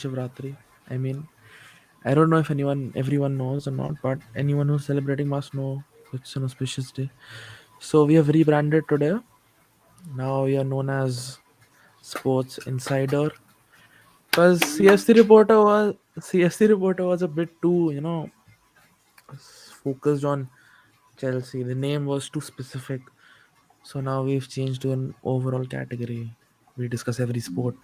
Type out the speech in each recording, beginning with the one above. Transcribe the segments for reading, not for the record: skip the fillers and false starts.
Shivratri. I mean, I don't know if everyone knows or not, but anyone who's celebrating must know it's an auspicious day. So we have rebranded today. Now we are known as Sports Insider. Because CFC reporter was a bit too, focused on Chelsea. The name was too specific. So now we've changed to an overall category. We discuss every sport.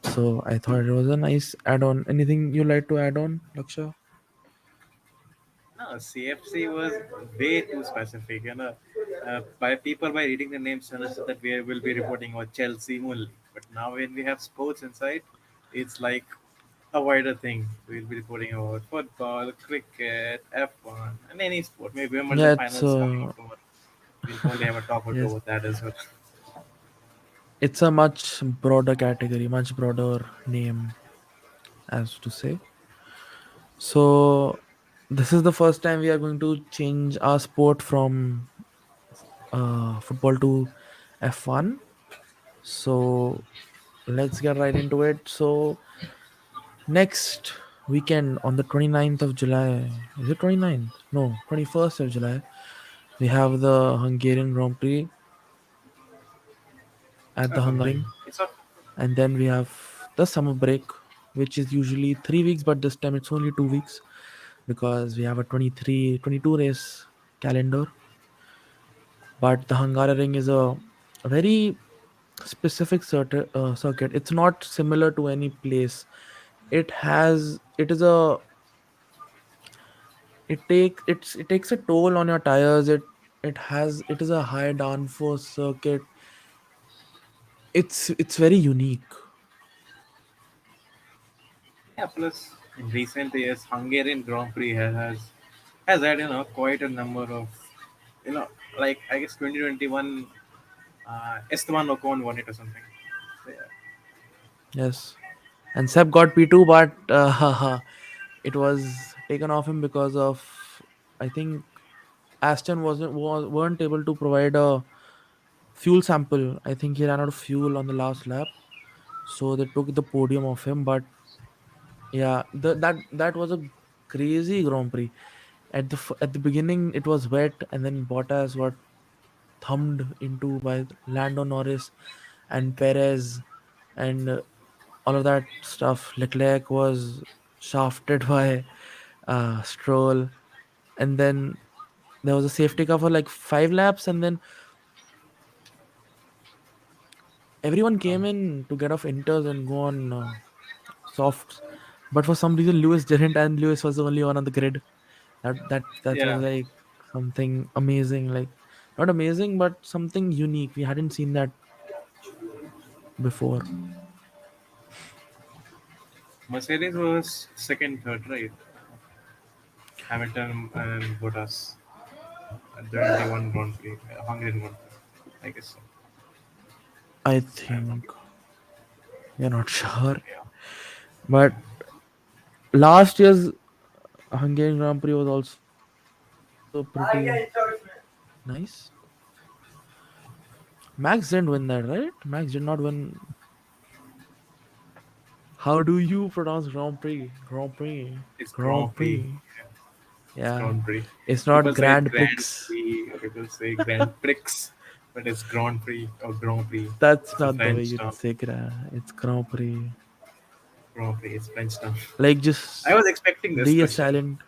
So I thought it was a nice add-on. Anything you like to add on, Laksha? No, CFC was way too specific. By people by reading the names suggested that we will be reporting about Chelsea only. But now when we have sports inside, it's like a wider thing. We'll be reporting about football, cricket, F1, and any sport. Maybe Wimbledon Yeah, it's finals coming October. We'll probably have a talk or two yes, about that as well. it's a much broader category, much broader name, as to say. So this is the first time we are going to change our sport from football to F1. So let's get right into it. So next weekend on the 29th of July, is it 29th? No, 21st of July, we have the Hungarian Grand Prix at the Hungaroring. Hungaroring, It's not. and then we have the summer break, which is usually 3 weeks, but this time it's only 2 weeks because we have a 22 race calendar. But the Hungaroring is a very specific circuit. It's not similar to any place. It takes a toll on your tires. It is a high downforce circuit. It's very unique. Yeah, plus in recent years, Hungarian Grand Prix has had quite a number of you know like I guess 2021 Esteban Ocon won it or something. So, yeah. Yes, and Seb got P2, but it was taken off him because of, I think, Aston weren't able to provide a fuel sample. I think he ran out of fuel on the last lap, so they took the podium off him. But yeah, that was a crazy Grand Prix. At the beginning, it was wet, and then Bottas got thumbed into by Lando Norris and Perez, and all of that stuff. Leclerc was shafted by Stroll, and then there was a safety car for like 5 laps, and then everyone came Um, in to get off inters and go on softs. But for some reason, Lewis didn't, and Lewis was the only one on the grid. That was yeah, like something amazing, like not amazing, but something unique. We hadn't seen that before. Mercedes was second, third, right? Hamilton and Bottas at the 21 Grand Prix, Hungarian Grand Prix. I guess so. I I'm not. think we're not sure, Yeah, but last year's Hungarian Grand Prix was also pretty nice. Max didn't win that, right? Max did not win. How do you pronounce Grand Prix? Grand Prix. it's Grand Grand Prix. Prix. Yeah, it's Yeah. Grand Prix. It's People not say it Grand Grand Prix. Prix, or people say Grand Prix, but it's Grand Prix or Grand Prix. That's It's a not the way French you'd term. say It's Grand Prix. Grand Prix is French term. Like I just was expecting this D is question. silent,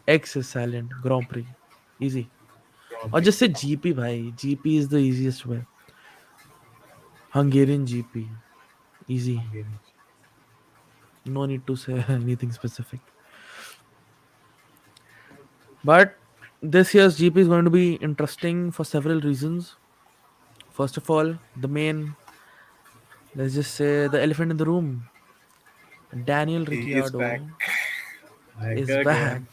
X is silent, Grand Prix. Easy. Grand Or Prix. just say GP, bhai. GP is the easiest way. Hungarian GP. Easy. Hungarian. No need to say anything specific. But this year's GP is going to be interesting for several reasons. First of all, let's just say the elephant in the room, Daniel He is back. Ricciardo Back is back. again.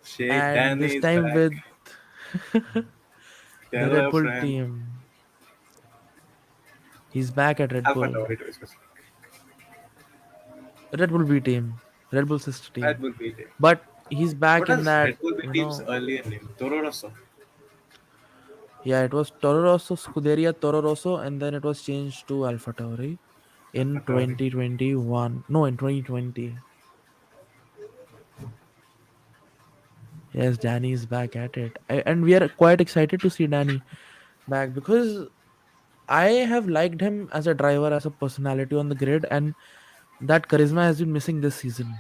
Shake And this Danny is time back. with the Tell Red a Bull friend. team. He's back at Red Alpha Bull. Tauri to be specific. Red Bull B team. Red Bull sister Red team. Bull beat it. But he's back What in does that, Red Bull beat team's earlier name? Toro Rosso. yeah, it was Toro Rosso, Scuderia Toro Rosso, and then it was changed to Alpha Tauri. in Hungaroring. 2021. No, in 2020. Yes, Danny is back at it. And we are quite excited to see Danny back because I have liked him as a driver, as a personality on the grid, and that charisma has been missing this season.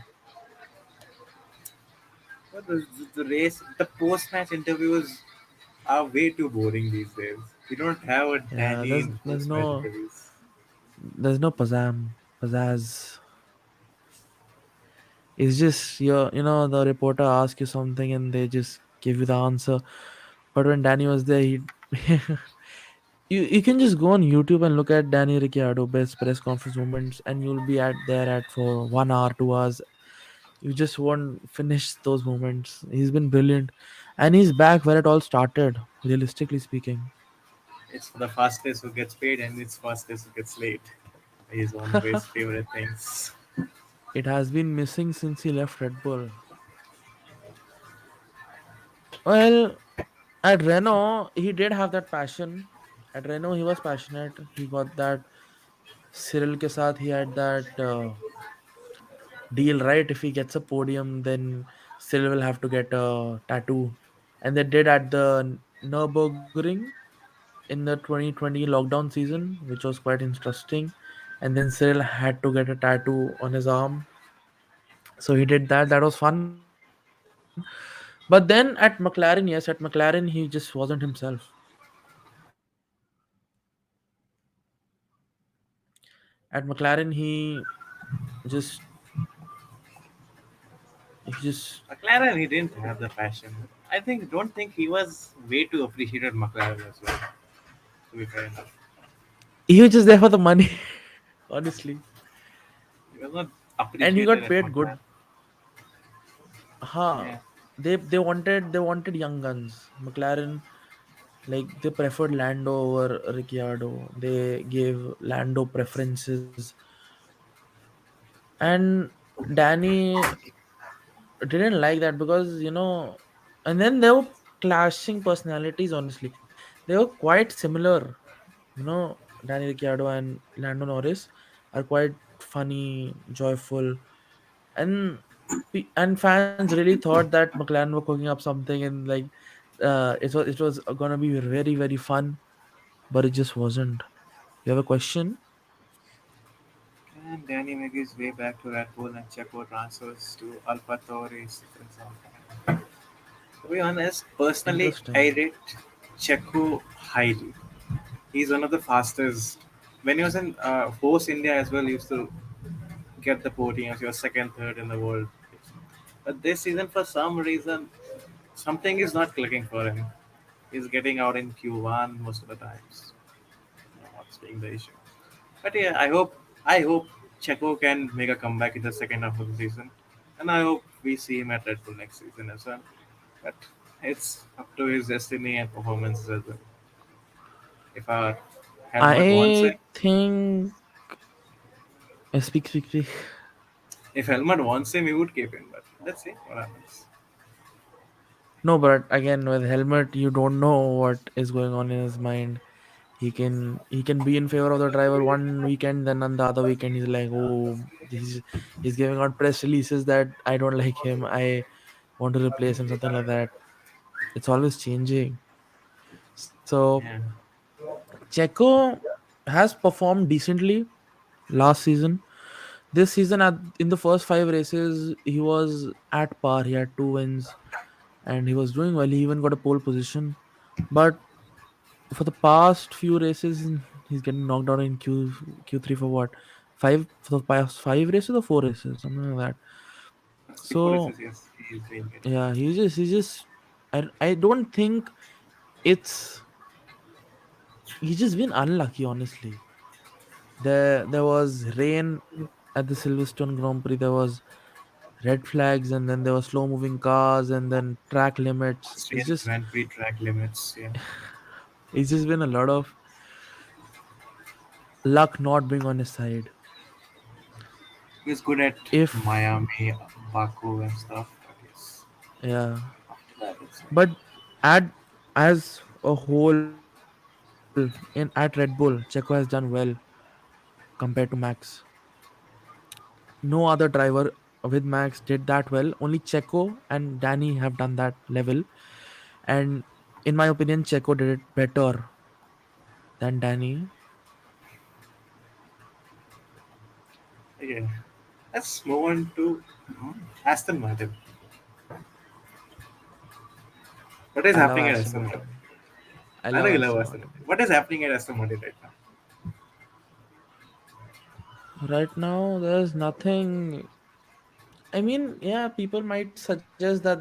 But the race, the post-match interviews are way too boring these days. We don't have a Yeah, Danny in there's post-match no interviews. pizzazz. It's just the reporter asks you something and they just give you the answer. But when Danny was there, he you can just go on YouTube and look at Danny Ricciardo best press conference moments, and you'll be at there at for 1 hour, 2 hours. You just won't finish those moments. He's been brilliant, and he's back where it all started. Realistically speaking, It's for the fastest who gets paid and it's fastest who gets late. His always favorite things. it has been missing since he left Red Bull. Well, at Renault, he did have that passion. At Renault, he was passionate. He got that Cyril ke saath. He had that deal, right? If he gets a podium, then Cyril will have to get a tattoo. And they did at the Nürburgring in the 2020 lockdown season, which was quite interesting. And then Cyril had to get a tattoo on his arm. So he did that. That was fun. But then at McLaren, yes, at McLaren, he just wasn't himself. At McLaren, just he just McLaren, he didn't have the passion. I don't think he was way too appreciated McLaren as well. To be fair enough, he was just there for the money, honestly. he was not And he appreciated got at paid McLaren. good. Huh. Yeah, They wanted young guns. McLaren, like, they preferred Lando over Ricciardo. They gave Lando preferences. And Danny didn't like that because and then they were clashing personalities. Honestly, they were quite similar. Danny Ricciardo and Lando Norris are quite funny, joyful, and and fans really thought that McLaren were cooking up something, and like it was gonna be very very fun, but it just wasn't. You have a question? and Danny made his way back to Red Bull and Checo transfers to Alpha Tauri's for example. To be honest, personally, I Interesting. rate Checo highly. He's one of the fastest. When he was in Force India as well, he used to get the podiums. He was second, third in the world. But this season, for some reason, something is not clicking for him. He's getting out in Q1 most of the times. What's being the issue? But yeah, I hope Checo can make a comeback in the second half of the season, and I hope we see him at Red Bull next season as well. But it's up to his destiny and performances as well. If Helmut wants him, I think speak. if Helmut wants him, he would keep him. But let's see what happens. No, but again, with Helmet, you don't know what is going on in his mind. He can be in favor of the driver one weekend, then on the other weekend he's like, oh, he's giving out press releases that I don't like him. I want to replace him, something like that. It's always changing. So Yeah, Checo has performed decently last season. This season, in the first 5 races, he was at par. He had 2 wins, and he was doing well. He even got a pole position. But for the past few races, he's getting knocked out in Q3 for what? For the past 5 races or 4 races, something like that. that's before this So is yes, he's been getting. yeah, he's just I don't think it's he's just been unlucky, honestly. There was rain at the Silverstone Grand Prix. There was red flags, and then there were slow moving cars, and then track limits. It's Austrian just Grand Prix track limits. Yeah, it's just been a lot of luck not being on his side. he's good at If Miami, Baku, and stuff. But yes, Yeah, after that, it's but at as a whole, in at Red Bull, Checo has done well. compared to Max. No other driver with Max did that well. Only Checo and Danny have done that level. And in my opinion, Checo did it better than Danny. Yeah. Let's move on to Aston Martin. What is I love happening at Aston Aston Martin? Martin. I I know love you love Aston Aston Martin. Martin. What is happening at Aston Martin right now? Right now, there's nothing. I mean, yeah, people might suggest that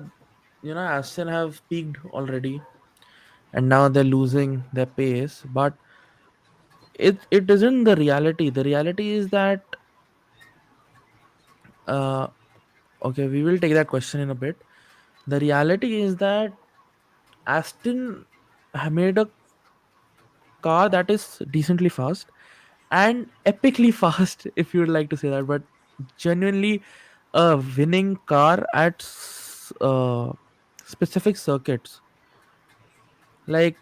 Aston have peaked already, and now they're losing their pace. But it isn't the reality. The reality is that uh okay, we will take that question in a bit. The reality is that Aston made a car that is decently fast and epically fast, if you would like to say that, but genuinely a winning car at specific circuits. Like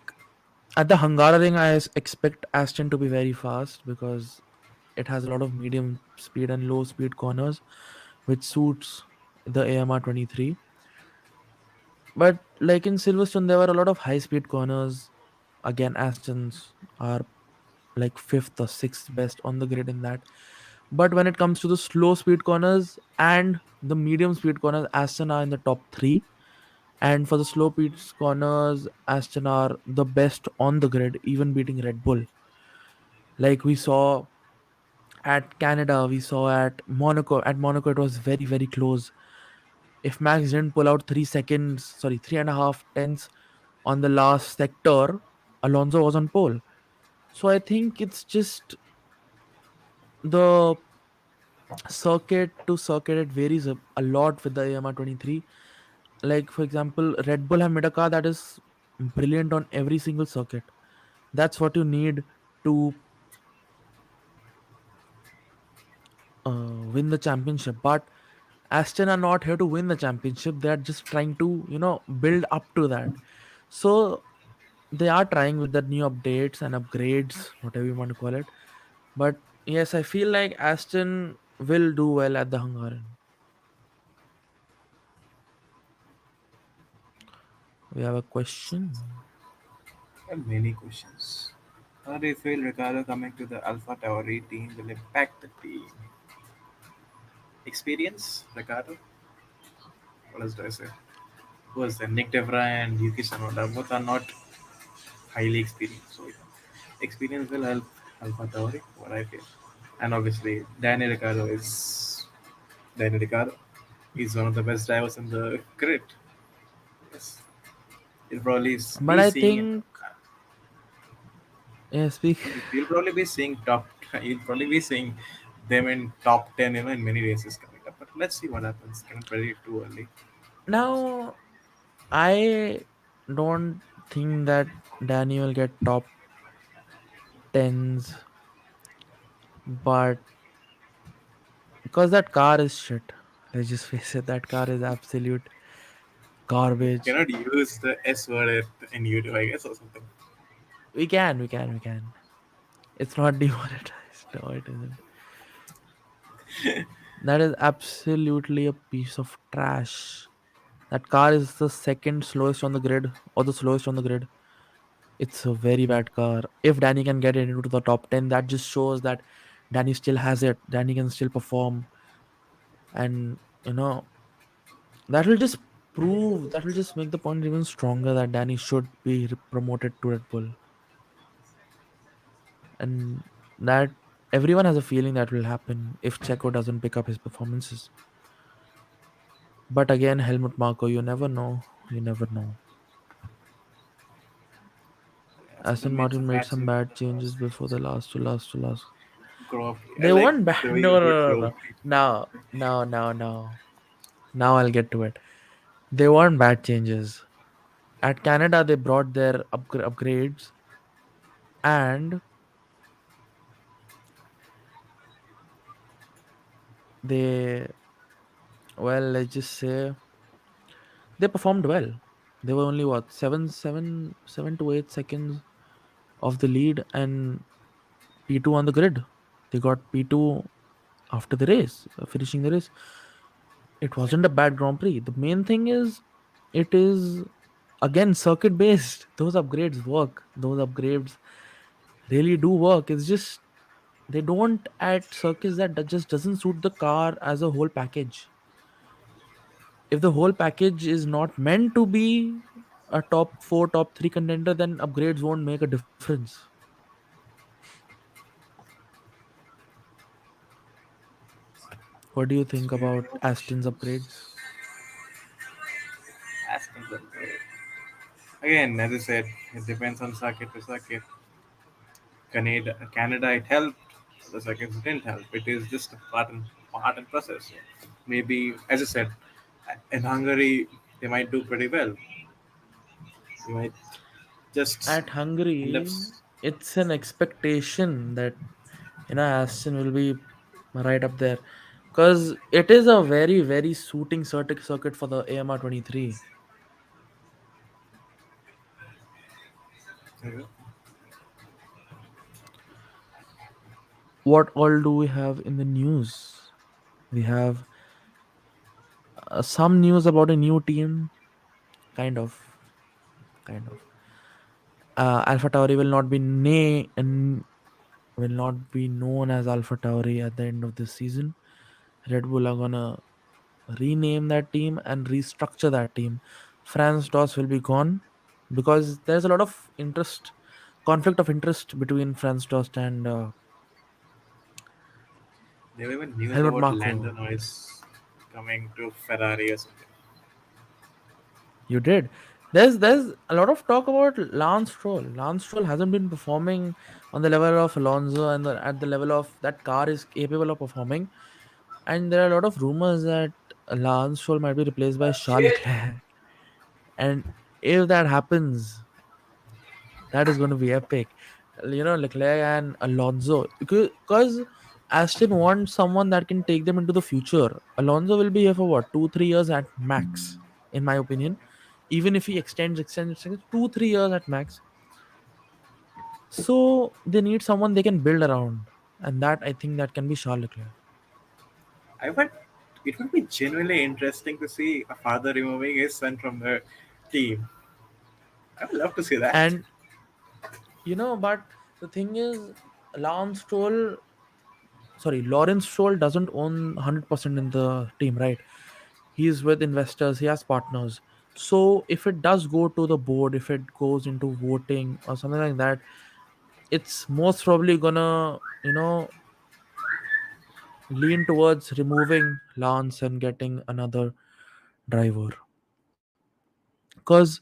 at the Hungaroring, expect Aston to be very fast because it has a lot of medium speed and low speed corners, which suits the AMR 23. But like in Silverstone, there were a lot of high speed corners. Again, Aston's are like fifth or sixth best on the grid in that. But when it comes to the slow speed corners and the medium speed corners, Aston are in the top three. And for the slow speed corners, Aston are the best on the grid, even beating Red Bull. Like we saw at Canada, we saw at Monaco. At Monaco, it was very, very close. If Max didn't pull out 3 seconds, sorry, 3.5 tenths on the last sector, Alonso was on pole. So I think it's just the circuit to circuit, it varies a lot with the AMR 23. Like for example, Red Bull have made a car that is brilliant on every single circuit. That's what you need to win the championship. But Aston are not here to win the championship. They are just trying to build up to that. So they are trying with the new updates and upgrades, whatever you want to call it. But yes, I feel like Aston will do well at the Hungarian. We have a question. And many questions. How do you feel Ricardo coming to the Alpha Tauri team will impact the team? Experience, Ricardo? What else do I say? Who was there? Nick Devra and Yuki Tsunoda. Both are not highly experienced. So, experience will help Alpha Tauri, what I feel. And obviously, Danny Ricciardo is Danny Ricciardo. He's one of the best drivers in the grid. Yes, he'll probably But be I seeing. think, yeah, speak. You'll probably be seeing top. You'll probably be seeing them in top 10. In many races coming up. But let's see what happens. Cannot predict it too early. Now, I don't think that Danny will get top tens, but because that car is shit. Let's just face it, that car is absolute garbage. Cannot use the S word in YouTube, I guess, or something. We can. It's not demonetized. No, it isn't. That is absolutely a piece of trash. That car is the second slowest on the grid, or the slowest on the grid. It's a very bad car. If Danny can get it into the top 10, that just shows that Danny still has it. Danny can still perform. And, that will just make the point even stronger that Danny should be promoted to Red Bull. And that everyone has a feeling that will happen if Checo doesn't pick up his performances. But again, Helmut Marko, you never know. You never know. Aston Aston made Martin some made bad some changes bad in the changes last before the last. Grove. They Like weren't bad. the way you No, no, put no, no, Grove. no. Now. Now I'll get to it. They weren't bad changes. At Canada, they brought their upgrades, and they, well, let's just say they performed well. They were only what 7 to 8 seconds of the lead and P2 on the grid. They got P2 after the race, finishing the race. It wasn't a bad Grand Prix. The main thing is, it is again circuit based. Those upgrades work. Those upgrades really do work. It's just they don't at circuits that just doesn't suit the car as a whole package. If the whole package is not meant to be a top 4, top 3 contender, then upgrades won't make a difference. What do you think about Aston's upgrades? Aston Martin. Again, as I said, it depends on circuit to circuit. Canada, it helped. The circuits didn't help. It is just a part and process. Maybe, as I said, in Hungary, they might do pretty well. They might just At end up. Hungary, it's an expectation that Aston will be right up there, because it is a very very suiting circuit for the AMR 23. What all do we have in the news? We have some news about a new team, kind of, kind of. Alpha Tauri will not be known as Alpha Tauri at the end of this season. Red Bull are gonna rename that team and restructure that team. Franz Doss will be gone because there's a lot of conflict of interest between Franz Dost and There were even news Helmut about Marko. Lando Norris coming to Ferrari or something. You did. There's a lot of talk about Lance Stroll. Lance Stroll hasn't been performing on the level of Alonso and at the level of that car is capable of performing. And there are a lot of rumors that Lance Stroll might be replaced by Charles Leclerc. And if that happens, that is going to be epic. Leclerc and Alonso, because Aston wants someone that can take them into the future. Alonso will be here for what, 2 3 years at max, in my opinion. Even if he extends 2 3 years at max. So they need someone they can build around, and that I think that can be Charles Leclerc. I would. It would be genuinely interesting to see a father removing his son from the team. I would love to see that. And but the thing is, Lance Stroll, sorry, Lawrence Stroll doesn't own 100% in the team, right? He's with investors, he has partners. So if it does go to the board, if it goes into voting or something like that, it's most probably gonna lean towards removing Lance and getting another driver, because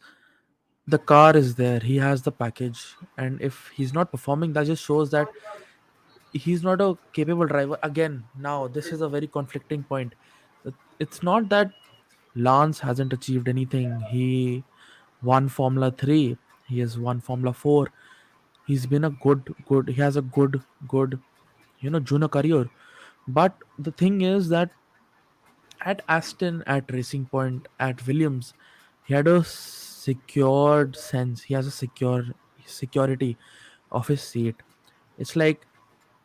the car is there, he has the package, and if he's not performing, that just shows that he's not a capable driver. Again, now this is a very conflicting point. It's not that Lance hasn't achieved anything. He won Formula 3, he has won Formula 4. He's been a good he has a good junior career. But the thing is that at Aston, at Racing Point, at Williams, he had a secured sense. He has a security of his seat. It's like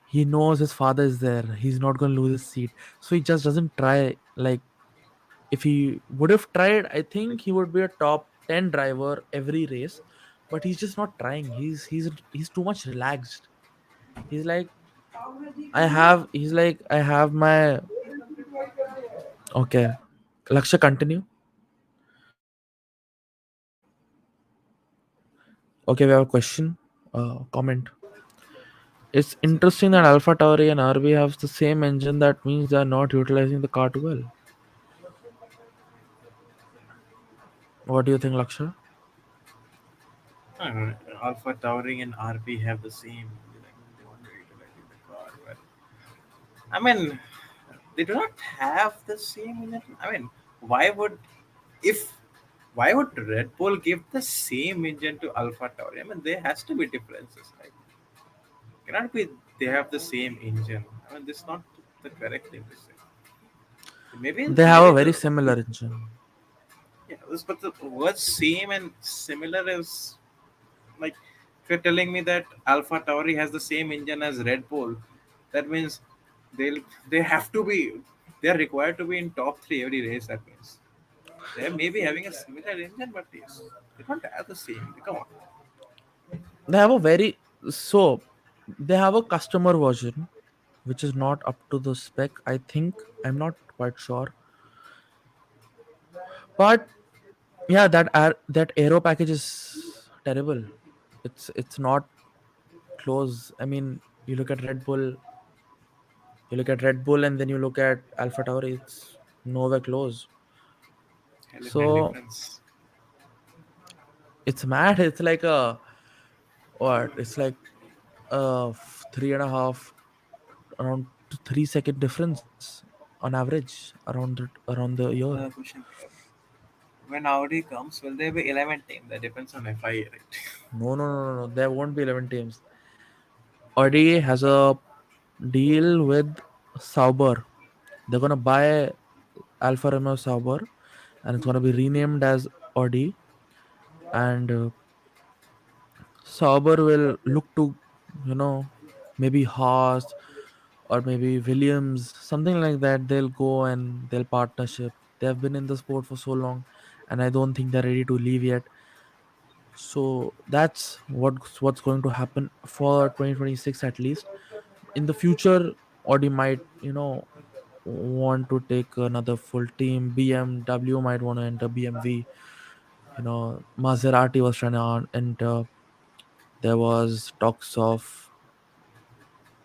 he knows his father is there. He's not going to lose his seat. So he just doesn't try. Like, if he would have tried, I think he would be a top 10 driver every race. But he's just not trying. He's too much relaxed. He's like, I have my. Okay. Laksha, continue. Okay, we have a question. Comment. It's interesting that Alpha Tauri and RB have the same engine. That means they are not utilizing the car too well. What do you think, Laksha? Alpha Towering and RP have the same. They want to utilize the car, but I mean, they do not have the same. I mean, why would if why would Red Bull give the same engine to Alpha Tauri? I mean, there has to be differences. Like, cannot be they have the same engine. I mean, this is not the correct thing to say. They have Maybe a very the similar engine. yeah, but the word same and similar is like if you're telling me that Alpha Tauri has the same engine as Red Bull, That means they'll they have to be they are required to be in top three every race. That means they may be having a similar engine, but yes, they don't have the same. Come on, They have a very so they have a customer version which is not up to the spec. I think I'm not quite sure, but yeah, that aero package is terrible. It's not close. I mean, you look at Red Bull, and then you look at Alpha Tauri. It's nowhere close. element So difference. it's mad. It's like a what? It's like three and a half, around 3 second difference on average around the year. Another question: when Audi comes, will there be 11 team? That depends on FIA, right? No. There won't be 11 teams. Audi has a deal with Sauber. They're gonna buy Alfa Romeo Sauber, and it's gonna be renamed as Audi. And Sauber will look to, maybe Haas or maybe Williams, something like that. They'll go and they'll partnership. They have been in the sport for so long, and I don't think they're ready to leave yet. So that's what's going to happen for 2026 at least. In the future, Audi might, want to take another full team. BMW might want to enter BMW. Maserati was trying to enter. There was talks of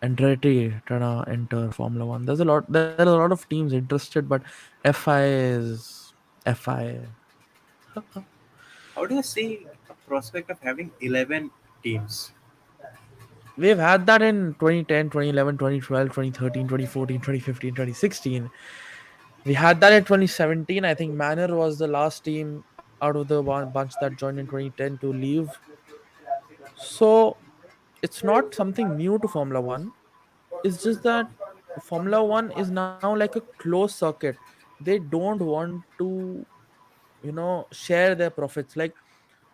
Andretti trying to enter Formula One. There are a lot of teams interested, but FI is FI. How do you see a prospect of having 11 teams? We've had that in 2010, 2011, 2012, 2013, 2014, 2015, 2016. We had that in 2017. I think Manor was the last team out of the bunch that joined in 2010 to leave. So it's not something new to Formula One. It's just that Formula One is now like a closed circuit. They don't want to, share their profits. Like,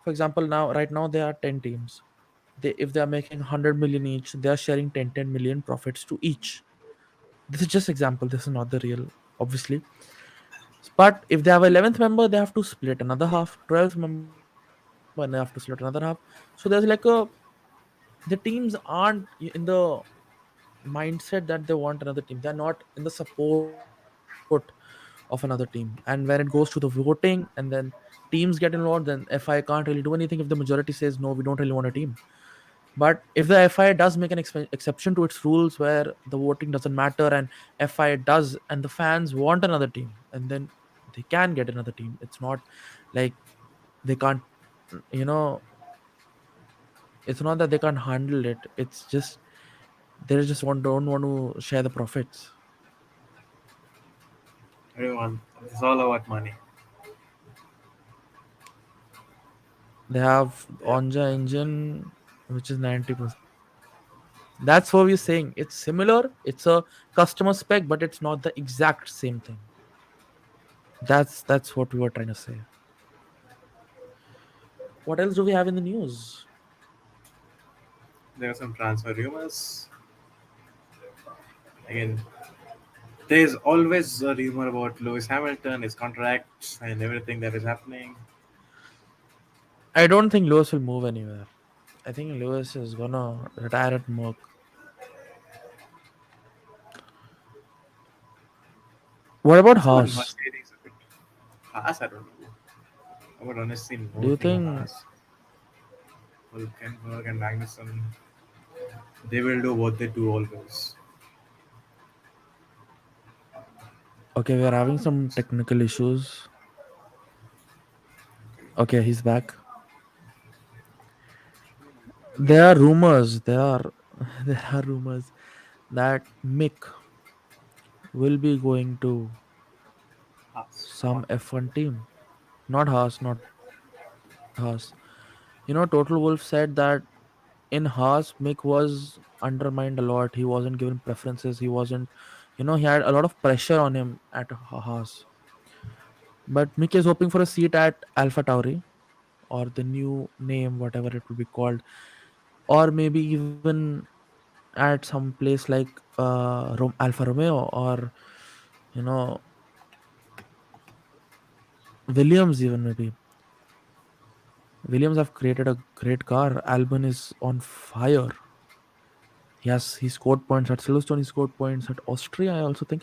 for example, right now there are 10 teams. If they are making 100 million each, they are sharing 10 million profits to each. This is just example. This is not the real, obviously. But if they have 11th member, they have to split another half. 12th member, and they have to split another half. So there's like the teams aren't in the mindset that they want another team. They're not in the support of another team. And when it goes to the voting, and then teams get involved, then FI can't really do anything if the majority says no, we don't really want a team. But if the FI does make an exception to its rules where the voting doesn't matter, and FI does, and the fans want another team, and then they can get another team. It's not like they can't, you know, it's not that they can't handle it. It's just they just don't want to share the profits. Everyone, it's all about money. They have Yep. Onja engine, which is 90%. That's what we're saying. It's similar. It's a customer spec, but it's not the exact same thing. That's what we were trying to say. What else do we have in the news? There are some transfer rumors. Again, there's always a rumor about Lewis Hamilton, his contracts, and everything that is happening. I don't think Lewis will move anywhere. I think Lewis is gonna retire at Merck. What about It's about Haas? Mercedes a bit. Haas, I don't know. I would honestly Do know you thing on think? Haas. Hulkenberg and Magnussen, they will do what they do always. Okay, we are having some technical issues. Okay, he's back. There are rumors. There are rumors that Mick will be going to Haas, some not F1 team. Not Haas, not Haas. Total Wolf said that in Haas, Mick was undermined a lot. He wasn't given preferences. He wasn't, he had a lot of pressure on him at Haas. But Mick is hoping for a seat at Alpha Tauri, or the new name, whatever it will be called, or maybe even at some place like Alfa Romeo or you know Williams, even maybe Williams have created a great car. Albon is on fire. He scored points at Silverstone. He scored points at Austria. I also think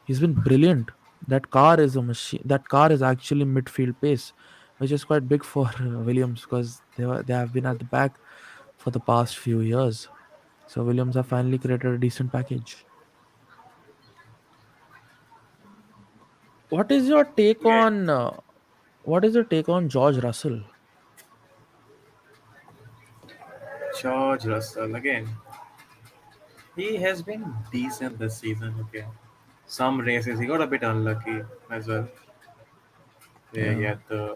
he's been brilliant. That car is a machine. That car is actually midfield pace, which is quite big for Williams because they have been at the back for the past few years. So Williams have finally created a decent package. What is your take Yeah. on what is your take on George Russell? George Russell again. He has been decent this season. Okay, some races he got a bit unlucky as well. Yeah, Yeah, yeah,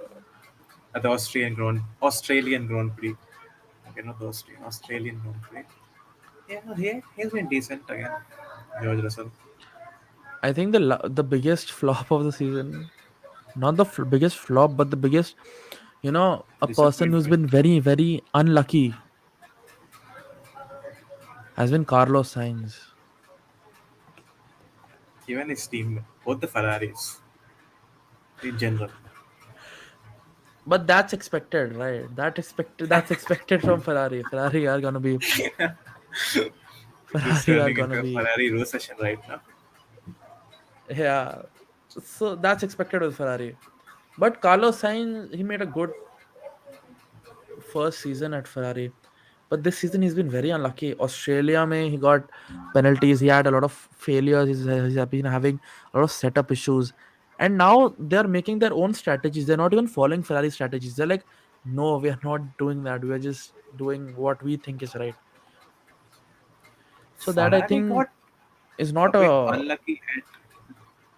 at the Australian Grand Prix. Okay, not the Australian Grand Prix. Yeah, he's been decent again. George Russell. I think the biggest flop of the season, not the biggest flop, but the biggest, a person who's Disappointment. been very unlucky has been Carlos Sainz. Even his team, both the Ferraris in general. But that's expected, right? That's expected from Ferrari. He's Ferrari are turning gonna into a be, Ferrari recession right now. yeah. So that's expected with Ferrari. But Carlos Sainz, he made a good first season at Ferrari. But this season he's been very unlucky. Australia, mein, he got penalties. He had a lot of failures. He's been having a lot of setup issues. And now they're making their own strategies. They're not even following Ferrari strategies. They're like, no, we are not doing that. We are just doing what we think is right. So that I Ferrari got think is a not bit a unlucky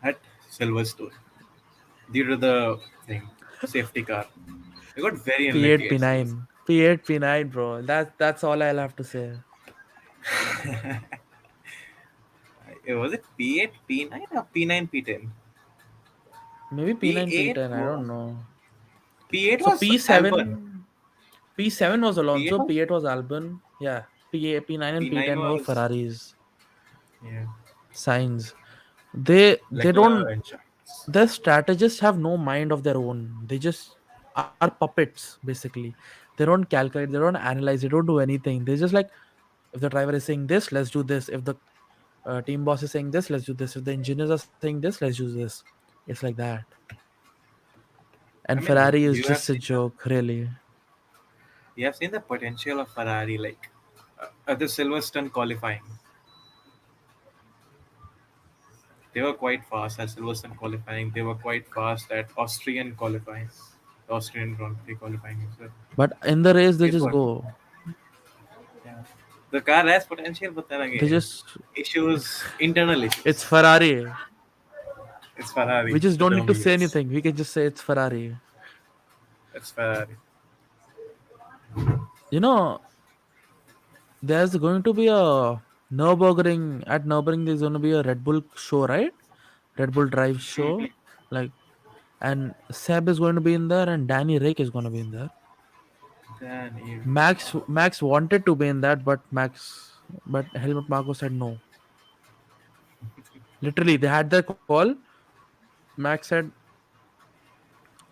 at Silverstone due to the thing safety car. They got very P8 unlucky at Silverstone. P9. P8 P9, bro. That's all I'll have to say. Was it P8, P9 or P9, P10? Maybe P9 P8 P10. I was don't know. P8 So was Albon. P7 was P8 Alonso, was P8 was Albon. Yeah, P9 and P9 P10 were was Ferraris. yeah, Signs. They Leclerc don't. and Charles. Their strategists have no mind of their own. They just are puppets basically. They don't calculate. They don't analyze. They don't do anything. They just like, if the driver is saying this, let's do this. If the team boss is saying this, let's do this. If the engineers are saying this, let's do this. It's like that. I And mean, Ferrari is just a joke, really. you have seen the potential of Ferrari, like at the Silverstone qualifying. They were quite fast at Silverstone qualifying. They were quite fast at Austrian qualifying, Austrian Grand Prix qualifying as well. But in the race, they Guess just what? go. Yeah. The car has potential, but then They again, just issues, internal it's issues. Ferrari. It's We Ferrari. just The don't need term to we say use. anything. We can just say it's Ferrari. It's Ferrari. You know, there's going to be a Nürburgring at Nürburgring. There's going to be a Red Bull show, right? Red Bull Drive show, like, and Seb is going to be in there, and Danny Rick is going to be in there. Then Max wanted to be in that, but Helmut Marko said no. Literally, they had their call. Max said,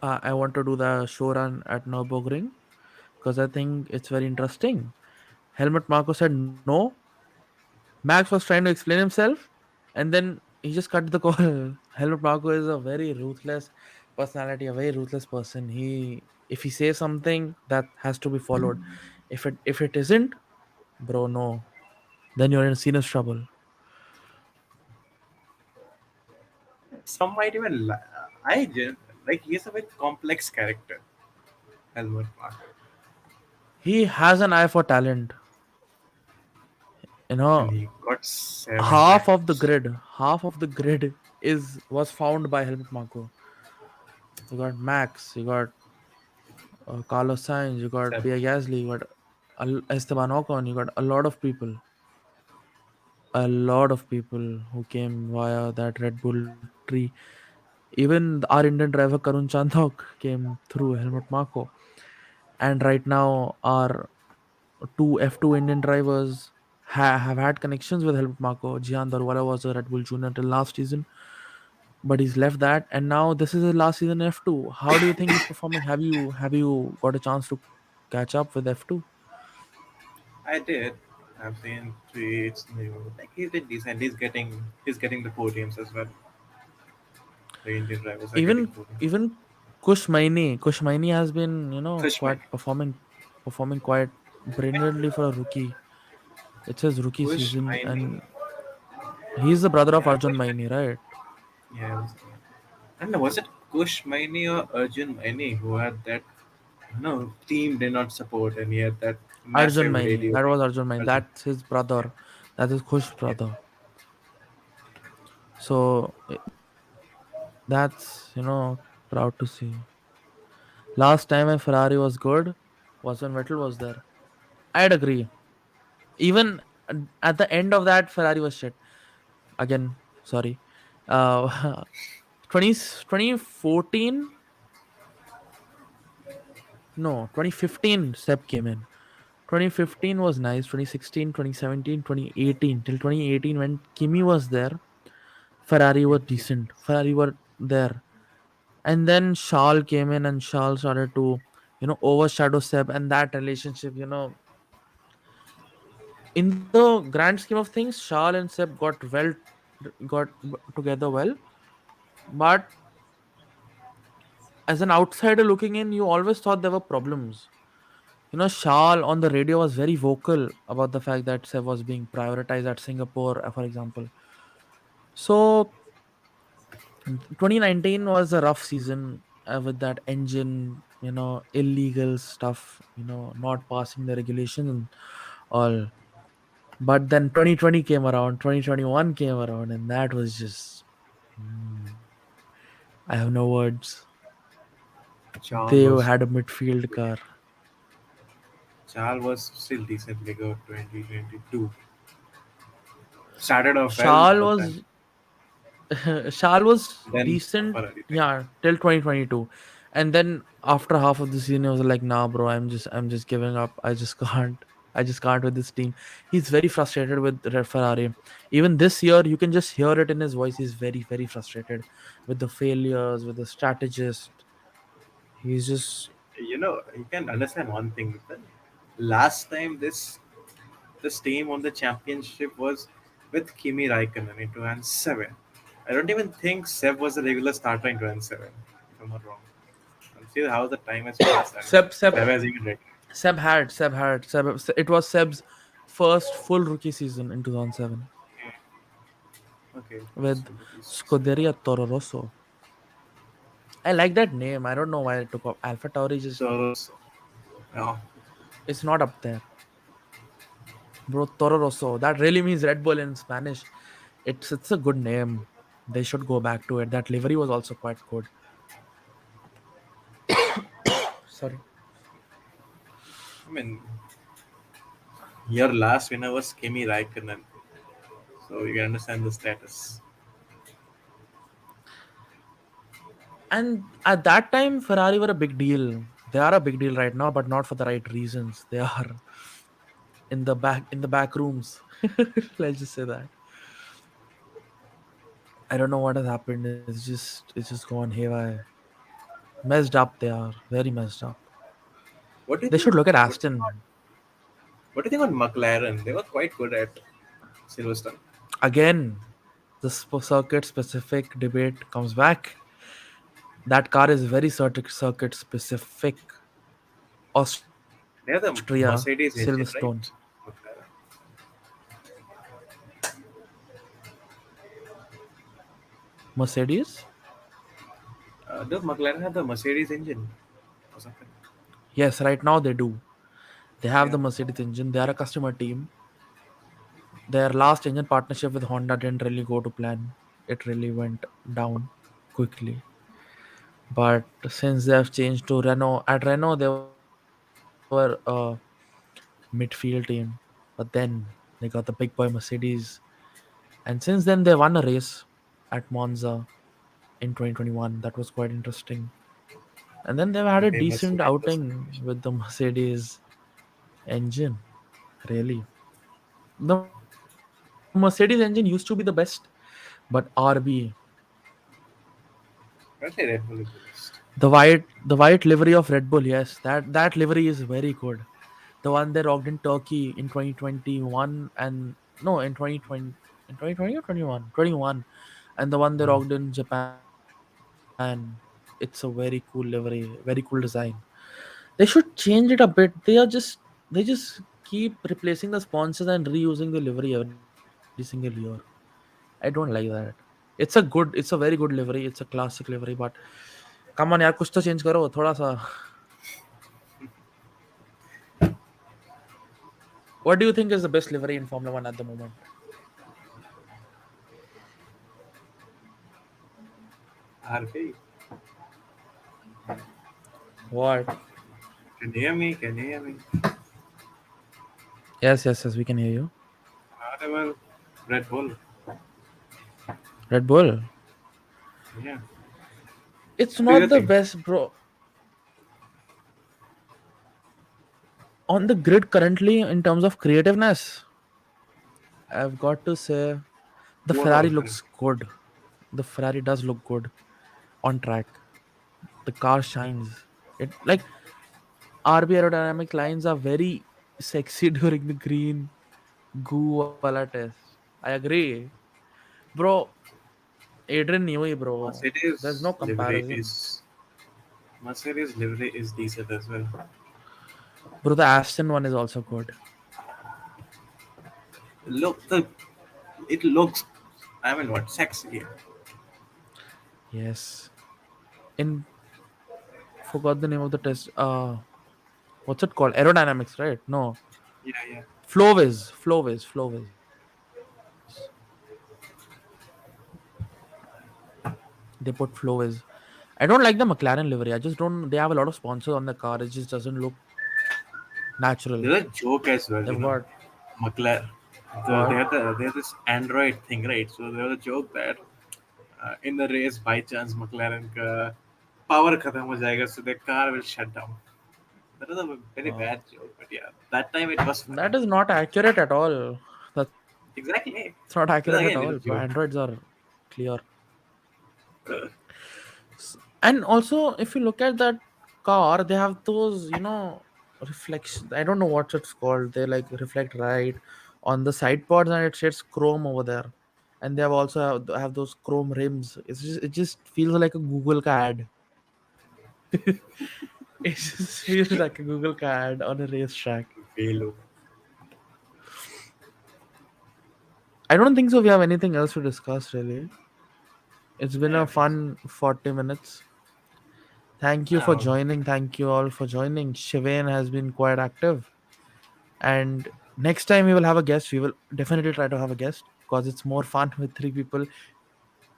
"I want to do the show run at Nürburgring because I think it's very interesting." Helmut Marko said no. Max was trying to explain himself, and then he just cut the call. Helmut Marko is a very ruthless personality, a very ruthless person. If he says something, that has to be followed. If it isn't, bro, no, then you're in serious trouble. some might even like he's a very complex character, Helmut Marko, He has an eye for talent. You and know, he got seven half of the titles. grid, half of the grid is was found by Helmut Marko. You got Max, you got Carlos Sainz, you got Seven. Pierre Gasly, you got Esteban Ocon, you got a lot of people who came via that Red Bull tree. Even our Indian driver Karun Chandhok came through Helmut Marko, and right now our two F2 Indian drivers have had connections with Helmut Marko. Gian Darwala was a Red Bull junior till last season, but he's left that, and now this is his last season in F2. How do you think he's performing? Have you got a chance to catch up with F2? I did. I've seen tweets. Like he's been decent. He's getting the podiums as well. The Indian drivers are getting Even podiums. even Kush Maini has been, Kushman. quite performing quite brilliantly for a rookie. It's his rookie Kush season, Maini. and he's the brother of Yeah, Arjun Kush Maini, Maini. right? Yeah. I don't know, was it Kush Maini or Arjun Maini who had that no team did not support and he had that Arjun massive Maini. radio That thing? was Arjun Maini. Arjun. That's his brother. That is Kush's Yeah. brother. So that's, proud to see. Last time a Ferrari was good was when Vettel was there. I'd agree. Even at the end of that, Ferrari was shit. Again, sorry. 20 2014. No, 2015 Seb came in. 2015 was nice. 2016, 2017, 2018. Till 2018 when Kimi was there, Ferrari were decent. Ferrari were there. And then Charles came in and Charles started to, overshadow Seb, and that relationship, in the grand scheme of things, Charles and Seb got together well. But as an outsider looking in, you always thought there were problems. Charles on the radio was very vocal about the fact that Seb was being prioritized at Singapore, for example. So 2019 was a rough season with that engine, illegal stuff, not passing the regulations and all. But then 2020 came around, 2021 came around, and that was just. mm, I have no words. Charles They was had a midfield car. Charles was still decently good 2022. Started off well, Charles but then was Shal was then decent, Ferrari thing. yeah, till 2022, and then after half of the season, I was like, "Nah, bro, I'm just giving up. I just can't with this team." He's very frustrated with Red Ferrari. Even this year, you can just hear it in his voice. He's very, very frustrated with the failures, with the strategist. He's just You can understand one thing. That last time this team won the championship was with Kimi Raikkonen in 2007. I don't even think Seb was a regular starter in 2007, if I'm not wrong. And see how the time has passed and Seb Seb Seb has even Seb. It was Seb's first full rookie season in 2007 okay. with So rookie season. Scuderia Toro Rosso. I like that name. I don't know why it took off. Alpha Tauri just Soros. No, it's not up there. Bro, Toro Rosso. That really means Red Bull in Spanish. It's a good name. They should go back to it. That livery was also quite good. Sorry. I mean your last winner was Kimi Raikkonen, so you can understand the status. And at that time, Ferrari were a big deal. They are a big deal right now, but not for the right reasons. They are in the back rooms. Let's just say that. I don't know what has happened. It's just gone haywire. Messed up they are. Very messed up. What do you They think? should look at What do you think about, Aston. what do you think about McLaren? They were quite good at Silverstone. Again, the circuit specific debate comes back. That car is very circuit specific. They have Austria, the Mercedes Silverstone. engine, right? McLaren. Mercedes? Does McLaren have the Mercedes engine or something? Yes, right now they do. They have Yeah. the Mercedes engine. They are a customer team. Their last engine partnership with Honda didn't really go to plan. It really went down quickly. But since they have changed to Renault, at Renault they were a midfield team. But then they got the big boy Mercedes. And since then they won a race at Monza in 2021. That was quite interesting. And then they've had a Famous decent relentless outing competition. with the Mercedes engine. Really. The Mercedes engine used to be the best, but RB, Currently, Red Bull is the best. the white livery of Red Bull, yes, that livery is very good. The one they rocked in Turkey in 2021 and no in 2020 in 2020 or 21, and the one they Uh, rocked in Japan. It's a very cool livery, very cool design. They should change it a bit. They just keep replacing the sponsors and reusing the livery every single year. I don't like that. It's a very good livery. It's a classic livery, but come on यार कुछ तो change करो थोड़ा सा. What do you think is the best livery in Formula 1 at the moment? RB. What? Can you hear me? Can you hear me? Yes, we can hear you. Whatever. Red Bull. Red Bull. Yeah. It's What do you not the think? best, bro. On the grid currently, in terms of creativeness, I've got to say the What all? Ferrari looks good. The Ferrari does look good on track. The car shines. It like RB aerodynamic lines are very sexy during the green goo wala test. I agree, bro. Adrian Newey, bro. There's no Mercedes livery comparison, is Mercedes livery is decent as well. bro. The Aston one is also good. Look, it looks. I mean, what sexy? Yes. In forgot the name of the test. What's it called? Aerodynamics, right? No, Yeah, yeah. Flowbiz. They put Flowbiz. I don't like the McLaren livery. I just don't. They have a lot of sponsors on the car. It just doesn't look natural. There's a joke as well, They've got McLaren. what? They have this Android thing, right? So there was a joke that in the race, by chance, McLaren का power खत्म हो जाएगा, so the car will shut down. That was a very Uh, bad joke, but yeah, that time it was funny. that is not accurate at all. That's not accurate at all. Exactly. But Androids again, are it's a joke. clear. Uh, And also, if you look at that car, they have those, reflection. I don't know what it's called. They like reflect right on the side pods, and it sheds chrome over there. And they have also have those chrome rims. It just feels like a Google ad. It just feels like a Google ad on a racetrack. Velo. I don't think so. We have anything else to discuss really. It's been Yeah, a I think so. fun 40 minutes. Thank you for Now, joining. Thank you all for joining. Shivain has been quite active. And next time we will have a guest. We will definitely try to have a guest because it's more fun with three people.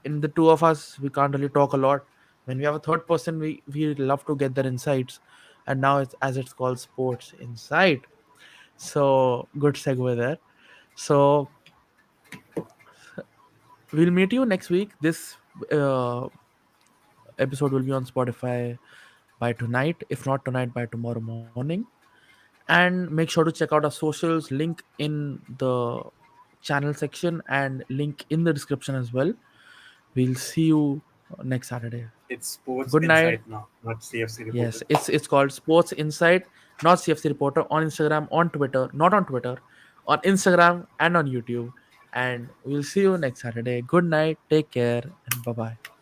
In the two of us, we can't really talk a lot. When we have a third person, we love to get their insights. And now it's as it's called sports insight. So good segue there. So we'll meet you next week. This uh, episode will be on Spotify by tonight, if not tonight, by tomorrow morning. And make sure to check out our socials, link in the channel section and link in the description as well. We'll see you next Saturday. it's Sports Good night. Insight now, not CFC Reporter. Yes, it's called Sports Insight, not CFC Reporter, on Instagram, on Twitter, not on Twitter, on Instagram and on YouTube. And we'll see you next Saturday. Good night, take care, and bye bye.